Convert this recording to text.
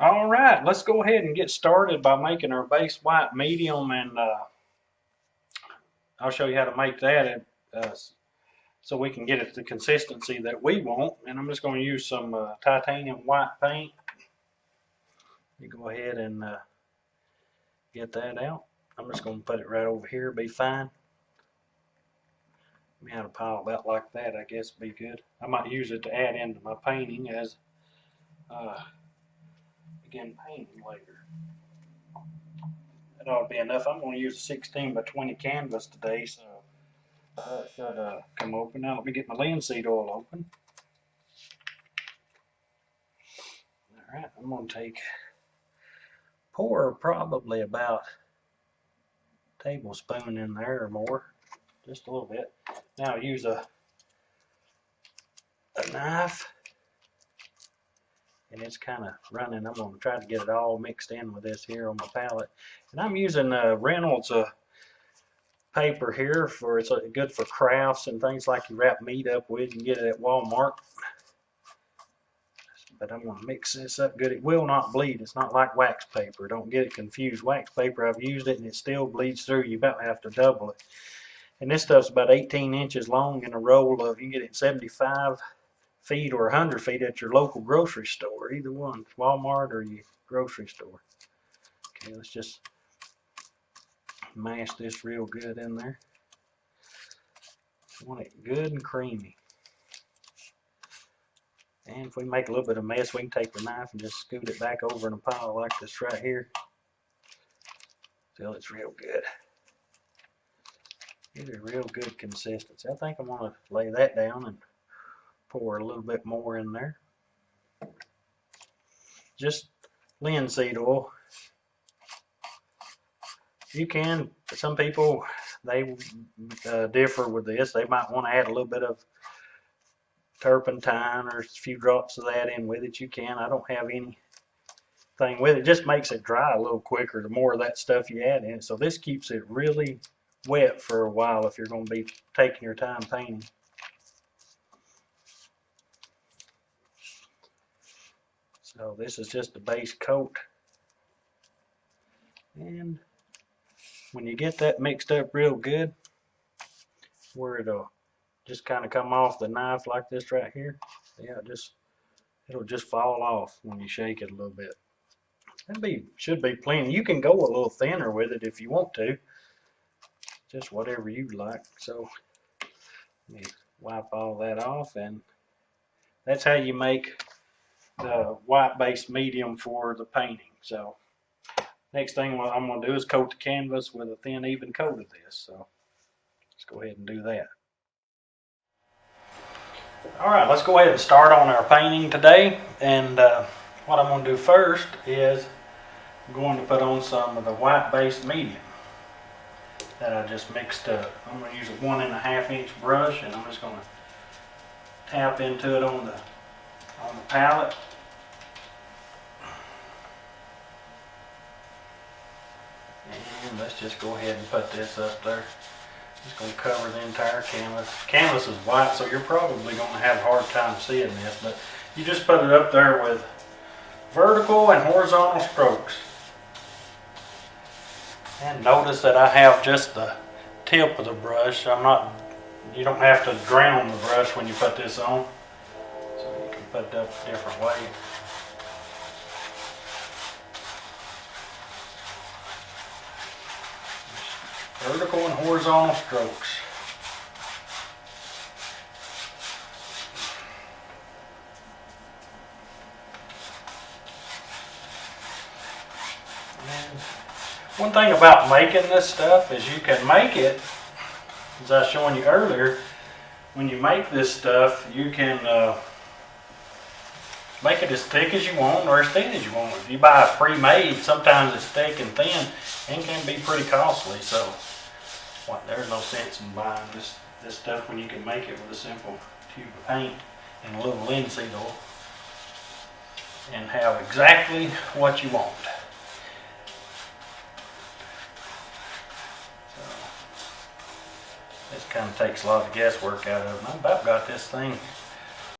All right, let's go ahead and get started by making our base white medium, and I'll show you how to make that so we can get it the consistency that we want. And I'm just going to use some titanium white paint. You go ahead and get that out. I'm just going to put it right over here, be fine. Let me have a pile about like that, I guess be good. I might use it to add into my painting as begin painting later. That ought to be enough. I'm going to use a 16 by 20 canvas today, so it should come open. Now let me get my linseed oil open. All right, I'm going to pour probably about a tablespoon in there or more, just a little bit. Now use a knife, and it's kind of running. I'm going to try to get it all mixed in with this here on my palette. And I'm using Reynolds paper here it's good for crafts and things like you wrap meat up with. You can get it at Walmart. But I'm going to mix this up good. It will not bleed. It's not like wax paper. Don't get it confused. Wax paper, I've used it and it still bleeds through. You about have to double it. And this stuff's about 18 inches long in a roll of, you can get it 75 feet or 100 feet at your local grocery store. Either one, Walmart or your grocery store. Okay, let's just mash this real good in there. I want it good and creamy. And if we make a little bit of mess, we can take the knife and just scoot it back over in a pile like this right here till it's real good. Get a real good consistency. I think I'm going to lay that down and pour a little bit more in there. Just linseed oil. You can, some people, they differ with this. They might want to add a little bit of turpentine or a few drops of that in with it. You can. I don't have anything with it. It just makes it dry a little quicker the more of that stuff you add in. So this keeps it really wet for a while if you're going to be taking your time painting. So this is just a base coat. And when you get that mixed up real good, where it'll just kind of come off the knife like this right here, yeah, it'll just fall off when you shake it a little bit. Should be plenty. You can go a little thinner with it if you want to, just whatever you like. So let me wipe all that off, and that's how you make the white base medium for the painting. So next thing what I'm going to do is coat the canvas with a thin even coat of this. So let's go ahead and do that. All right, let's go ahead and start on our painting today. And what I'm going to do first is I'm going to put on some of the white base medium that I just mixed up. I'm going to use a 1.5 inch brush, and I'm just going to tap into it on the palette. And let's just go ahead and put this up there. Just going to cover the entire canvas. Canvas is white, so you're probably going to have a hard time seeing this, but you just put it up there with vertical and horizontal strokes. And notice that I have just the tip of the brush. You don't have to drown the brush when you put this on. So you can put it up a different way. Vertical and horizontal strokes. And one thing about making this stuff is you can make it, as I was showing you earlier, when you make this stuff, you can make it as thick as you want or as thin as you want. If you buy a pre-made, sometimes it's thick and thin and can be pretty costly. So there's no sense in buying this stuff when you can make it with a simple tube of paint and a little linseed oil and have exactly what you want. So this kind of takes a lot of guesswork out of it. I about got this thing